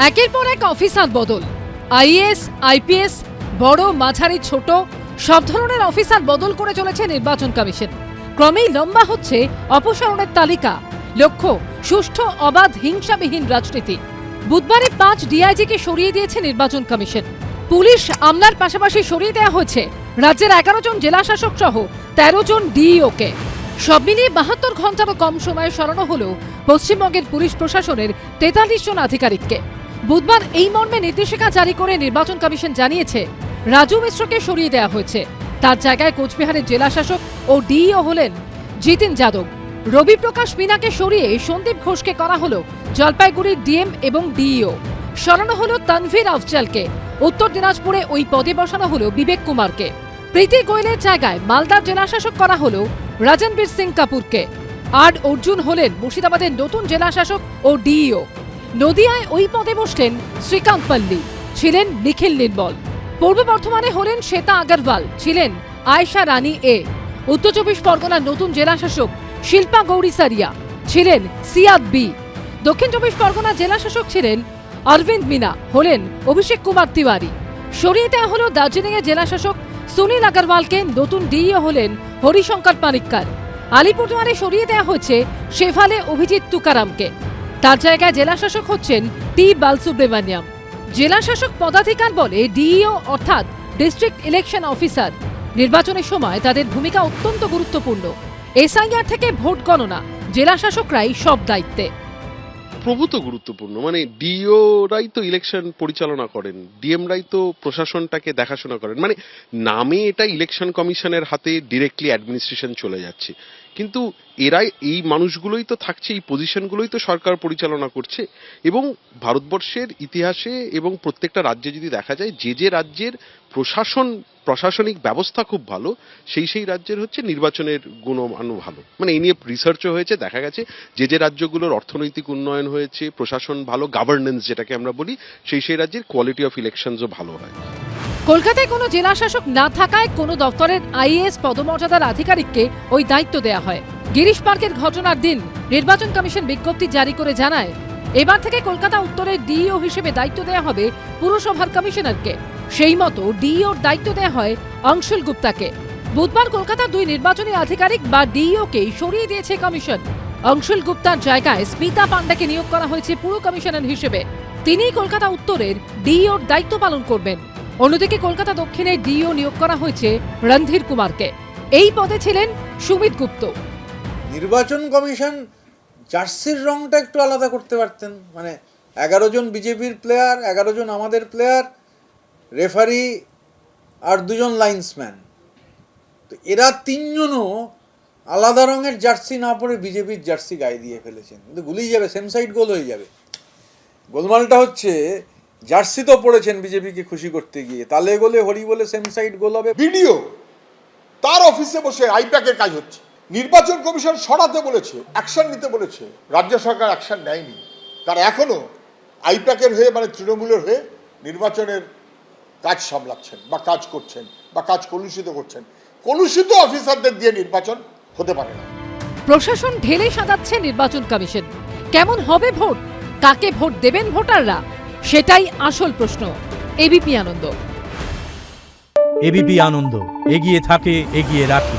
একের পর এক অফিসার বদল, আইএএস, আইপিএস, বড় মাঝারি ছোট সব ধরনের অফিসার বদল করে চলেছে নির্বাচন কমিশন। ক্রমেই লম্বা হচ্ছে অপসারণের তালিকা। লক্ষ্য সুষ্ঠু, অবাধ, হিংসাবিহীন রাজনীতি। বুধবারে ৫ ডিআইজিকে সরিয়ে দিয়েছে নির্বাচন কমিশন। পুলিশ আমলার পাশাপাশি সরিয়ে দেওয়া হয়েছে রাজ্যের ১১ জন জেলা শাসক সহ ১৩ জন ডিইওকে। সব মিলিয়ে ৭২ ঘন্টারও কম সময়ে সরানো হলো পশ্চিমবঙ্গের পুলিশ প্রশাসনের ৪৩ জন আধিকারিককে। বুধবার এই মর্মে নির্দেশিকা জারি করে নির্বাচন কমিশন জানিয়েছে, রাজু মিশ্রকে সরিয়ে দেওয়া হয়েছে। তার জায়গায় কোচবিহারের জেলা শাসক ও ডিইও হলেন জিতেন যাদব। রবি প্রকাশ মিনাকে সরিয়ে সন্দীপ ঘোষকে করা হলো জলপাইগুড়ির ডিএম এবং ডিইও। সরানো হলো তানভীর আফজালকে। উত্তর দিনাজপুরে ওই পদে বসানো হলো বিবেক কুমারকে। প্রীতি গোয়েলের জায়গায় মালদার জেলা শাসক করা হলো রাজনবীর সিং কাপুরকে। আর অর্জুন হলেন মুর্শিদাবাদের নতুন জেলা শাসক ও ডিইও। নদিয়ায় ওই পদে বসলেন শ্রীকান্ত পল্লী, ছিলেন নিখিল নির্মল। পূর্ব বর্ধমানে হলেন শ্বেতা আগরওয়াল, ছিলেন আয়েশা রানী এ। উত্তর ২৪ পরগনার নতুন জেলা শাসক শিল্পা গৌরী সারিয়া, ছিলেন সিয়াদ বি। দক্ষিণ ২৪ পরগনার জেলা শাসক ছিলেন অরবিন্দ মিনা, হলেন অভিষেক কুমার তিওয়ারি। সরিয়ে দেওয়া হল দার্জিলিংয়ের জেলা শাসক সুনীল আগরওয়ালকে। নতুন ডিইও হলেন হরিশঙ্কর পানিক্কর। আলিপুরদুয়ারে সরিয়ে দেওয়া হয়েছে শেভালে অভিজিৎ তুকারামকে। তার জায়গায় জেলা শাসক হচ্ছেন টি বালসুব্রমণিয়াম। জেলা শাসক পদাধিকার বলে ডিইও অর্থাৎ ডিস্ট্রিক্ট ইলেকশন অফিসার। নির্বাচনের সময় তাদের ভূমিকা অত্যন্ত গুরুত্বপূর্ণ। এসআইআর থেকে ভোট গণনা, জেলা শাসকরাই সব দায়িত্বে। প্রভূত গুরুত্বপূর্ণ। মানে ডিওরাই তো ইলেকশন পরিচালনা করেন, ডিএমরাই তো প্রশাসনটাকে দেখাশোনা করেন। মানে নামে এটা ইলেকশন কমিশনের হাতে ডিরেক্টলি অ্যাডমিনিস্ট্রেশন চলে যাচ্ছে, কিন্তু এরাই, এই মানুষগুলোই তো থাকছে, এই পজিশনগুলোই তো সরকার পরিচালনা করছে। এবং ভারতবর্ষের ইতিহাসে এবং প্রত্যেকটা রাজ্যে যদি দেখা যায়, যে যে রাজ্যের প্রশাসনিক ব্যবস্থা খুব ভালো, সেই রাজ্যের হচ্ছে নির্বাচনের গুণমানও ভালো। মানে এই নিয়ে রিসার্চও হয়েছে, দেখা গেছে যে যে রাজ্যগুলোর অর্থনৈতিক উন্নয়ন হয়েছে, প্রশাসন ভালো, গভর্নেন্স যেটাকে আমরা বলি, সেই রাজ্যের কোয়ালিটি অফ ইলেকশনসও ভালো হয়। কলকাতায় কোনো জেলা শাসক না থাকায় কোনো দপ্তরের আইএএস পদমর্যাদার আধিকারিককে ওই দায়িত্ব দেওয়া হয়। গিরিশ পার্কের ঘটনার দিন নির্বাচন কমিশন বিজ্ঞপ্তি জারি করে জানায়, এবার থেকে কলকাতা উত্তরের ডিইও হিসেবে দায়িত্ব দেওয়া হবে পুরসভার কমিশনারকে। সেই মতো ডিইওর দায়িত্ব দেওয়া হয় অংশুল গুপ্তাকে। বুধবার কলকাতার ২ নির্বাচনী আধিকারিক বা ডিইওকে সরিয়ে দিয়েছে কমিশন। অংশুল গুপ্তার জায়গায় স্মিতা পান্ডাকে নিয়োগ করা হয়েছে পুর কমিশনার হিসেবে। তিনিই কলকাতা উত্তরের ডিইওর দায়িত্ব পালন করবেন। অন্যদিকে কলকাতা দক্ষিণে ডিইও নিয়োগ করা হয়েছে রণধীর কুমারকে। এই পদে ছিলেন সুমিত গুপ্ত। নির্বাচন কমিশন জার্সির রংটা একটু আলাদা করতে পারতেন। মানে ১১ জন বিজেপির প্লেয়ার, ১১ জন আমাদের প্লেয়ার, রেফারি আর ২ জন লাইন্সম্যান। তো এরা ৩ জনও আলাদা রঙের জার্সি না পরে বিজেপির জার্সি গায়ে দিয়ে ফেলেছেন। কিন্তু গুলিয়ে যাবে, সেম সাইড গোল হয়ে যাবে। গোলমালটা হচ্ছে জার্সি তো পড়েছেন বিজেপিকে খুশি করতে গিয়ে, তালে গোলে হরি বলে সেম সাইড গোল হবে। ভিডিও তার অফিসে বসে আইপ্যাকের কাজ হচ্ছে। নির্বাচন কমিশন সরাতে বলেছে, অ্যাকশন নিতে বলেছে, রাজ্য সরকার অ্যাকশন নেয়নি। তারা এখনো আইপ্যাকের হয়ে, মানে তৃণমূলের হয়ে নির্বাচনের কাজ সামলাচ্ছেন বা কাজ করছেন বা কাজ কলুষিত করছেন। কলুষিত অফিসারদের দিয়ে নির্বাচন হতে পারে না। প্রশাসন ঢেলে সাজাচ্ছে নির্বাচন কমিশন। কেমন হবে ভোট, কাকে ভোট দেবেন ভোটাররা, সেটাই আসল প্রশ্ন। এবিপি আনন্দ। এবিপি আনন্দ, এগিয়ে থাকে, এগিয়ে রাখে।